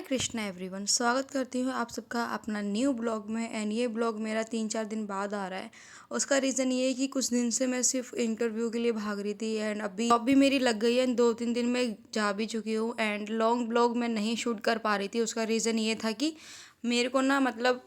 Krishna everyone, स्वागत करती हूँ आप सबका अपना न्यू ब्लॉग में। एंड ये ब्लॉग मेरा 3-4 दिन बाद आ रहा है। उसका रीज़न ये है कि कुछ दिन से मैं सिर्फ इंटरव्यू के लिए भाग रही थी एंड अभी जॉब भी मेरी लग गई है। 2-3 दिन में जा भी चुकी हूँ एंड लॉन्ग ब्लॉग मैं नहीं शूट कर पा रही थी। उसका रीज़न ये था कि मेरे को ना मतलब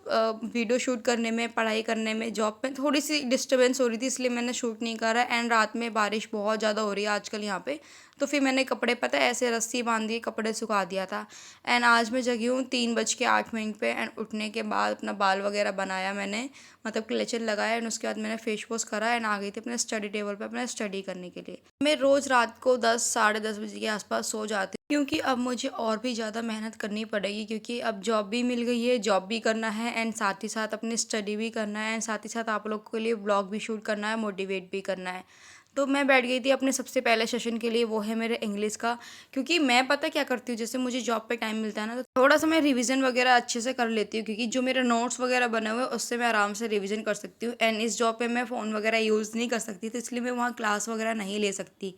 वीडियो शूट करने में, पढ़ाई करने में, जॉब में थोड़ी सी डिस्टर्बेंस हो रही थी, इसलिए मैंने शूट नहीं करा। एंड रात में बारिश बहुत ज़्यादा हो रही है आजकल यहाँ पे, तो फिर मैंने कपड़े पता है ऐसे रस्सी बांध दी, कपड़े सुखा दिया था। एंड आज मैं जगी हूँ 3:08 पे एंड उठने के बाद अपना बाल वगैरह बनाया मैंने, मतलब क्लेचर लगाया एंड उसके बाद मैंने फेस वॉश करा एंड आ गई थी अपने स्टडी टेबल पे अपना स्टडी करने के लिए। मैं रोज़ रात को 10 साढ़े 10 बजे के आसपास सो जाती हूँ, क्योंकि अब मुझे और भी ज़्यादा मेहनत करनी पड़ेगी, क्योंकि अब जॉब भी मिल गई है, जॉब भी करना है एंड साथ ही साथ अपनी स्टडी भी करना है एंड साथ ही साथ आप लोगों के लिए ब्लॉग भी शूट करना है, मोटिवेट भी करना है। तो मैं बैठ गई थी अपने सबसे पहले सेशन के लिए, वो है मेरे इंग्लिश का। क्योंकि मैं पता क्या करती हूँ, जैसे मुझे जॉब पे टाइम मिलता है ना, तो थोड़ा सा मैं रिवीजन वगैरह अच्छे से कर लेती हूँ, क्योंकि जो मेरे नोट्स वगैरह बने हुए हैं उससे मैं आराम से रिवीजन कर सकती हूँ। एंड इस जॉब पे मैं फ़ोन वगैरह यूज़ नहीं कर सकती, तो इसलिए मैं वहाँ क्लास वगैरह नहीं ले सकती।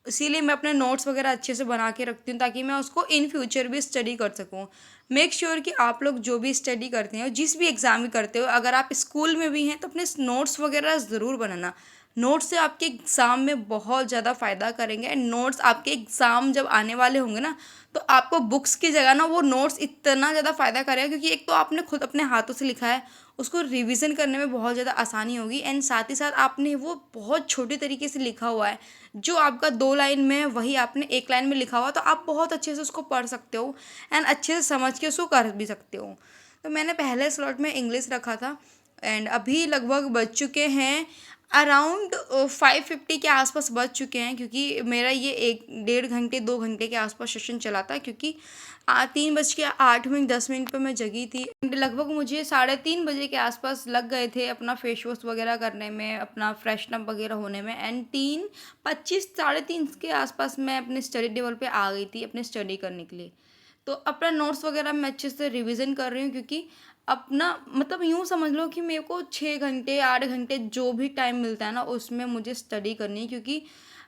इसीलिए मैं अपने नोट्स वगैरह अच्छे से बना के रखती हूँ, ताकि मैं उसको इन फ्यूचर भी स्टडी कर सकूँ। मेक श्योर कि आप लोग जो भी स्टडी करते हो, जिस भी एग्ज़ाम में करते हो, अगर आप स्कूल में भी हैं तो अपने नोट्स वगैरह ज़रूर बनाना। नोट्स से आपके एग्ज़ाम में बहुत ज़्यादा फ़ायदा करेंगे एंड नोट्स आपके एग्ज़ाम जब आने वाले होंगे ना, तो आपको बुक्स की जगह ना वो नोट्स इतना ज़्यादा फ़ायदा करेगा, क्योंकि एक तो आपने खुद अपने हाथों से लिखा है, उसको रिवीजन करने में बहुत ज़्यादा आसानी होगी एंड साथ ही साथ आपने वो बहुत छोटे तरीके से लिखा हुआ है। जो आपका 2 लाइन में है वही आपने 1 लाइन में लिखा हुआ, तो आप बहुत अच्छे से उसको पढ़ सकते हो एंड अच्छे से समझ के उसको कर भी सकते हो। तो मैंने पहले स्लॉट में इंग्लिश रखा था एंड अभी लगभग बज चुके हैं अराउंड 5:50 के आसपास बज चुके हैं, क्योंकि मेरा ये 1 डेढ़ घंटे 2 घंटे के आसपास सेशन चला था, क्योंकि 3:08 पे मैं जगी थी एंड लगभग मुझे 3:30 बजे के आसपास लग गए थे अपना फेस वॉश वगैरह करने में, अपना फ्रेशनअप वगैरह होने में। एंड 3:25 3:30 के आसपास मैं अपने स्टडी टेबल पे आ गई थी अपने स्टडी करने के लिए। तो अपना नोट्स वगैरह मैं अच्छे से रिवीजन कर रही हूँ, क्योंकि अपना मतलब यूँ समझ लो कि मेरे को 6 घंटे 8 घंटे जो भी टाइम मिलता है ना, उसमें मुझे स्टडी करनी है, क्योंकि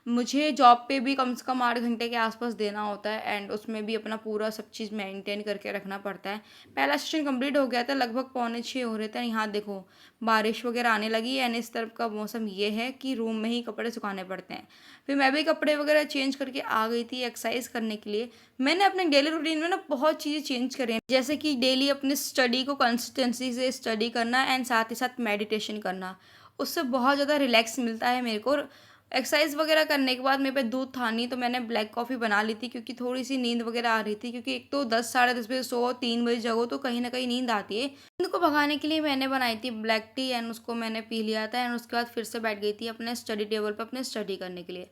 मुझे जॉब पे भी कम से कम 8 घंटे के आसपास देना होता है एंड उसमें भी अपना पूरा सब चीज़ मेंटेन करके रखना पड़ता है। पहला सेशन कंप्लीट हो गया था, लगभग 5:45 हो रहे थे। यहाँ देखो बारिश वगैरह आने लगी एंड इस तरफ का मौसम ये है कि रूम में ही कपड़े सुखाने पड़ते हैं। फिर मैं भी कपड़े वगैरह चेंज करके आ गई थी एक्सरसाइज करने के लिए। मैंने अपने डेली रूटीन में ना बहुत चीज़ें चेंज करी हैं, जैसे कि डेली अपने स्टडी को कंसिस्टेंसी से स्टडी करना एंड साथ ही साथ मेडिटेशन करना। उससे बहुत ज़्यादा रिलैक्स मिलता है मेरे को। एक्सरसाइज वगैरह करने के बाद मेरे पे दूध था नहीं, तो मैंने ब्लैक कॉफ़ी बना ली थी, क्योंकि थोड़ी सी नींद वगैरह आ रही थी, क्योंकि एक तो 10 साढ़े 10 बजे सो 3 बजे जगो तो कहीं ना कहीं नींद आती है। नींद को भगाने के लिए मैंने बनाई थी ब्लैक टी एंड उसको मैंने पी लिया था एंड उसके बाद फिर से बैठ गई थी अपने स्टडी टेबल पर अपने स्टडी करने के लिए।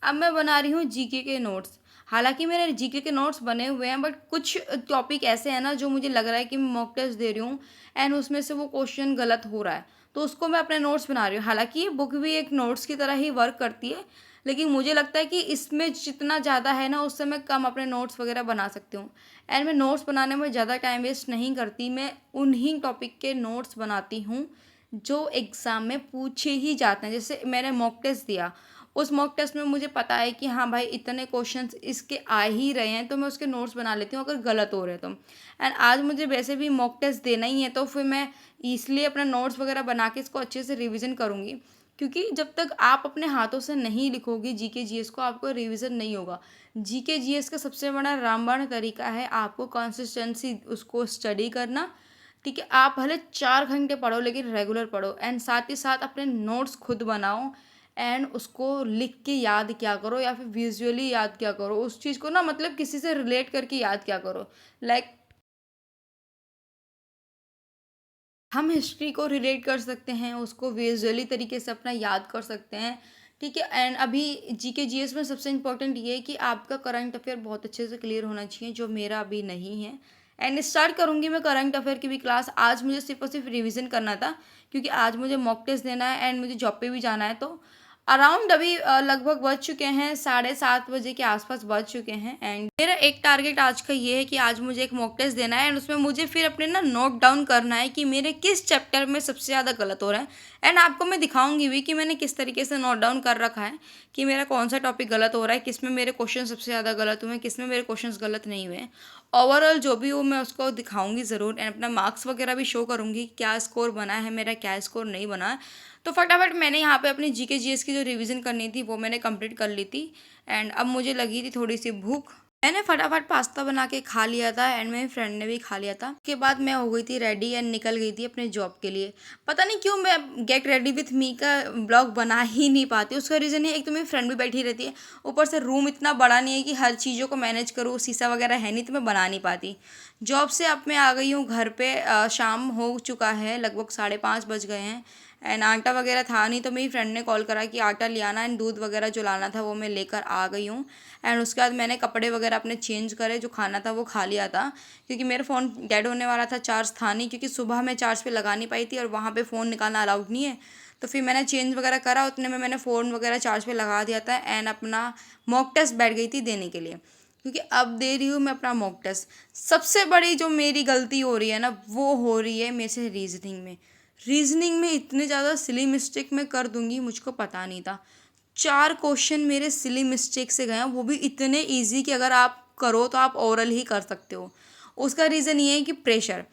अब मैं बना रही हूँ जीके के नोट्स। हालांकि मेरे जीके के नोट्स बने हुए हैं, बट कुछ टॉपिक ऐसे हैं ना जो मुझे लग रहा है कि मैं मॉक टेस्ट दे रही हूँ एंड उसमें से वो क्वेश्चन गलत हो रहा है, तो उसको मैं अपने नोट्स बना रही हूँ। हालांकि ये बुक भी एक नोट्स की तरह ही वर्क करती है, लेकिन मुझे लगता है कि इसमें जितना ज़्यादा है ना, उससे मैं कम अपने नोट्स वगैरह बना सकती हूँ। एंड मैं नोट्स बनाने में ज़्यादा टाइम वेस्ट नहीं करती, मैं उन्हीं टॉपिक के नोट्स बनाती हूँ जो एग्ज़ाम में पूछे ही जाते हैं। जैसे मैंने मॉक टेस्ट दिया, उस मॉक टेस्ट में मुझे पता है कि हाँ भाई इतने क्वेश्चंस इसके आ ही रहे हैं, तो मैं उसके नोट्स बना लेती हूँ अगर गलत हो रहे हैं तो। एंड आज मुझे वैसे भी मॉक टेस्ट देना ही है, तो फिर मैं इसलिए अपना नोट्स वगैरह बना के इसको अच्छे से रिवीजन करूँगी, क्योंकि जब तक आप अपने हाथों से नहीं लिखोगे जीके जीएस को, आपको रिवीजन नहीं होगा। जीके जीएस का सबसे बड़ा रामबाण तरीका है आपको कंसिस्टेंसी उसको स्टडी करना। ठीक है, आप भले 4 घंटे पढ़ो लेकिन रेगुलर पढ़ो एंड साथ ही साथ अपने नोट्स खुद बनाओ एंड उसको लिख के याद क्या करो या फिर विजुअली याद क्या करो। उस चीज़ को ना मतलब किसी से रिलेट करके याद क्या करो। लाइक हम हिस्ट्री को रिलेट कर सकते हैं, उसको विजुअली तरीके से अपना याद कर सकते हैं। ठीक है, एंड अभी जीके जीएस में सबसे इम्पोर्टेंट ये है कि आपका करंट अफेयर बहुत अच्छे से क्लियर होना चाहिए, जो मेरा अभी नहीं है। एंड स्टार्ट करूँगी मैं करंट अफेयर की भी क्लास। आज मुझे सिर्फ और सिर्फ रिवीजन करना था, क्योंकि आज मुझे मॉक टेस्ट देना है एंड मुझे जॉब पे भी जाना है। तो अराउंड अभी लगभग बज चुके हैं 7:30 बजे के आसपास बज चुके हैं एंड मेरा एक टारगेट आज का ये है कि आज मुझे एक मॉक टेस्ट देना है एंड उसमें मुझे फिर अपने ना नोट डाउन करना है कि मेरे किस चैप्टर में सबसे ज़्यादा गलत हो रहा है। एंड आपको मैं दिखाऊंगी भी कि मैंने किस तरीके से नोट डाउन कर रखा है कि मेरा कौन सा टॉपिक गलत हो रहा है, किस में मेरे क्वेश्चन सबसे ज़्यादा गलत हुए हैं, किस में मेरे क्वेश्चन गलत नहीं हुए हैं। ओवरऑल जो भी हो मैं उसको दिखाऊंगी ज़रूर एंड अपना मार्क्स वगैरह भी शो करूंगी, क्या स्कोर बना है मेरा, क्या स्कोर नहीं बना है। तो फटाफट मैंने यहाँ पे अपनी जीके जीएस की जो रिवीजन करनी थी वो मैंने कंप्लीट कर ली थी। एंड अब मुझे लगी थी थोड़ी सी भूख, मैंने फटाफट पास्ता बना के खा लिया था एंड मेरे फ्रेंड ने भी खा लिया था। उसके बाद मैं हो गई थी रेडी एंड निकल गई थी अपने जॉब के लिए। पता नहीं क्यों मैं गेट रेडी विथ मी का ब्लॉग बना ही नहीं पाती। उसका रीज़न है, एक तो मेरी फ्रेंड भी बैठी रहती है, ऊपर से रूम इतना बड़ा नहीं है कि हर चीज़ों को मैनेज करूँ, शीशा वगैरह है नहीं तो मैं बना नहीं पाती। जॉब से अब मैं आ गई हूँ घर पे, शाम हो चुका है, लगभग 5:30 बज गए हैं एंड आटा वगैरह था नहीं तो मेरी फ्रेंड ने कॉल करा कि आटा ले आना एंड दूध वगैरह जो लाना था वो मैं लेकर आ गई हूँ। एंड उसके बाद मैंने कपड़े वगैरह अपने चेंज करे, जो खाना था वो खा लिया था क्योंकि मेरा फ़ोन डेड होने वाला था, चार्ज था नहीं, क्योंकि सुबह मैं चार्ज पे लगा नहीं पाई थी और वहाँ पे फ़ोन निकालना अलाउड नहीं है। तो फिर मैंने चेंज वगैरह करा, उतने में मैंने फ़ोन वगैरह चार्ज पे लगा दिया था एंड अपना मॉक टेस्ट बैठ गई थी देने के लिए, क्योंकि अब दे रही हूँ मैं अपना मॉक टेस्ट। सबसे बड़ी जो मेरी गलती हो रही है ना, वो हो रही है मेरे से रीजनिंग में इतने ज़्यादा सिली मिस्टेक मैं कर दूंगी, मुझको पता नहीं था। 4 क्वेश्चन मेरे सिली मिस्टेक से गए हैं, वो भी इतने इजी कि अगर आप करो तो आप ओरल ही कर सकते हो। उसका रीज़न ये है कि प्रेशर,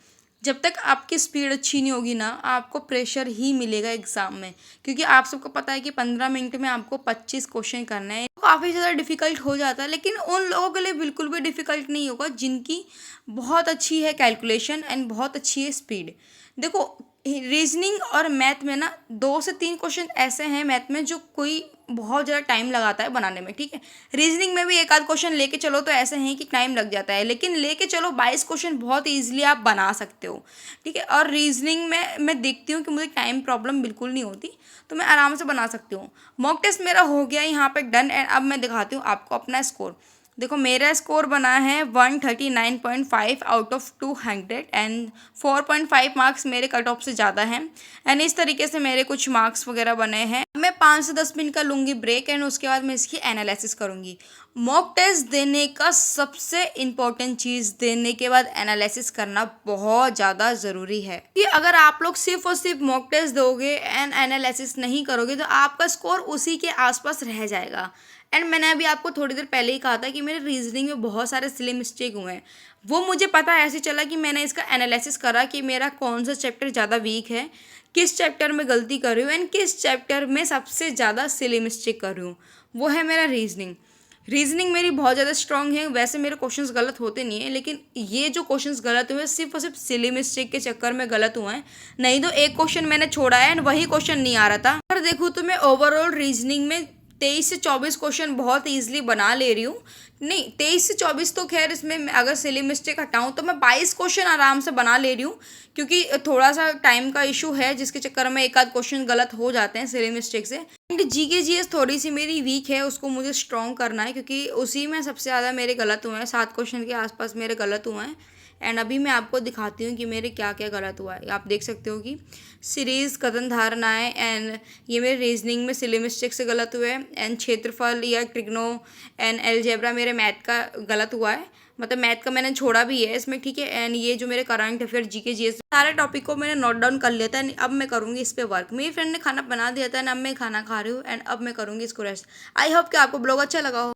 जब तक आपकी स्पीड अच्छी नहीं होगी ना, आपको प्रेशर ही मिलेगा एग्ज़ाम में, क्योंकि आप सबको पता है कि 15 मिनट में आपको 25 क्वेश्चन करना है। काफ़ी ज़्यादा डिफ़िकल्ट हो जाता है, लेकिन उन लोगों के लिए बिल्कुल भी डिफ़िकल्ट नहीं होगा जिनकी बहुत अच्छी है कैलकुलेशन एंड बहुत अच्छी है स्पीड। देखो, रीजनिंग और मैथ में ना 2 से 3 क्वेश्चन ऐसे हैं मैथ में जो कोई बहुत ज़्यादा टाइम लगाता है बनाने में, ठीक है। रीजनिंग में भी एक आध क्वेश्चन लेके चलो तो ऐसे हैं कि टाइम लग जाता है, लेकिन लेके चलो 22 क्वेश्चन बहुत ईजिली आप बना सकते हो, ठीक है। और रीजनिंग में मैं देखती हूँ कि मुझे टाइम प्रॉब्लम बिल्कुल नहीं होती, तो मैं आराम से बना सकती हूँ। मॉक टेस्ट मेरा हो गया यहाँ पे डन एंड अब मैं दिखाती हूँ आपको अपना स्कोर। देखो, मेरा स्कोर बना है 139.5 आउट ऑफ 200 एंड 4.5 मार्क्स मेरे कट ऑफ से ज़्यादा हैं एंड इस तरीके से मेरे कुछ मार्क्स वगैरह बने हैं। मैं 5 से 10 मिनट का लूँगी ब्रेक एंड उसके बाद मैं इसकी एनालिसिस करूँगी। मॉक टेस्ट देने का सबसे इम्पोर्टेंट चीज़, देने के बाद एनालिसिस करना बहुत ज़्यादा ज़रूरी है, कि अगर आप लोग सिर्फ और सिर्फ मॉक टेस्ट दोगे एंड एनालिसिस नहीं करोगे तो आपका स्कोर उसी के आसपास रह जाएगा। एंड मैंने अभी आपको थोड़ी देर पहले ही कहा था कि मेरे रीजनिंग में बहुत सारे सिली मिस्टेक हुए हैं। वो मुझे पता ऐसे चला कि मैंने इसका एनालिसिस करा कि मेरा कौन सा चैप्टर ज़्यादा वीक है, किस चैप्टर में गलती कर रही हूँ एंड किस चैप्टर में सबसे ज़्यादा सिली मिस्टेक कर रही हूँ। वो है मेरा रीजनिंग मेरी बहुत ज़्यादा स्ट्रांग है। वैसे मेरे क्वेश्चंस गलत होते नहीं हैं, लेकिन ये जो क्वेश्चंस गलत हुए सिर्फ और सिर्फ सिली मिस्टेक के चक्कर में गलत हुए हैं, नहीं तो एक क्वेश्चन मैंने छोड़ा है एंड वही क्वेश्चन नहीं आ रहा था। पर देखूँ तो मैं ओवरऑल रीजनिंग में 23 से 24 क्वेश्चन बहुत ईजिली बना ले रही हूँ। नहीं, 23 से 24 तो खैर, इसमें अगर सिली मिस्टेक हटाऊँ तो मैं 22 क्वेश्चन आराम से बना ले रही हूँ, क्योंकि थोड़ा सा टाइम का इशू है जिसके चक्कर में एक आध क्वेश्चन गलत हो जाते हैं सिली मिस्टेक से। एंड जीके जीएस थोड़ी सी मेरी वीक है, उसको मुझे स्ट्रॉन्ग करना है, क्योंकि उसी में सबसे ज़्यादा मेरे गलत हुए हैं, 7 क्वेश्चन के आसपास मेरे गलत हुए हैं। एंड अभी मैं आपको दिखाती हूँ कि मेरे क्या क्या गलत हुआ है। आप देख सकते हो कि सीरीज़, कथन, धारणाएँ एंड ये मेरे रीजनिंग में सिली मिस्टेक से गलत हुए हैं एंड क्षेत्रफल या ट्रिग्नो एंड अलजेब्रा मेरे मैथ का गलत हुआ है, मतलब मैथ का मैंने छोड़ा भी है इसमें, ठीक है। एंड ये जो मेरे करंट अफेयर जीके जीएस सारे टॉपिक को मैंने नोट डाउन कर लिया था एंड अब मैं करूँगी इस पर वर्क। मेरी फ्रेंड ने खाना बना दिया था एंड अब मैं खाना खा रही हूँ एंड अब मैं करूँगी इसको रेस्ट। आई होप कि आपको ब्लॉग अच्छा लगा हो।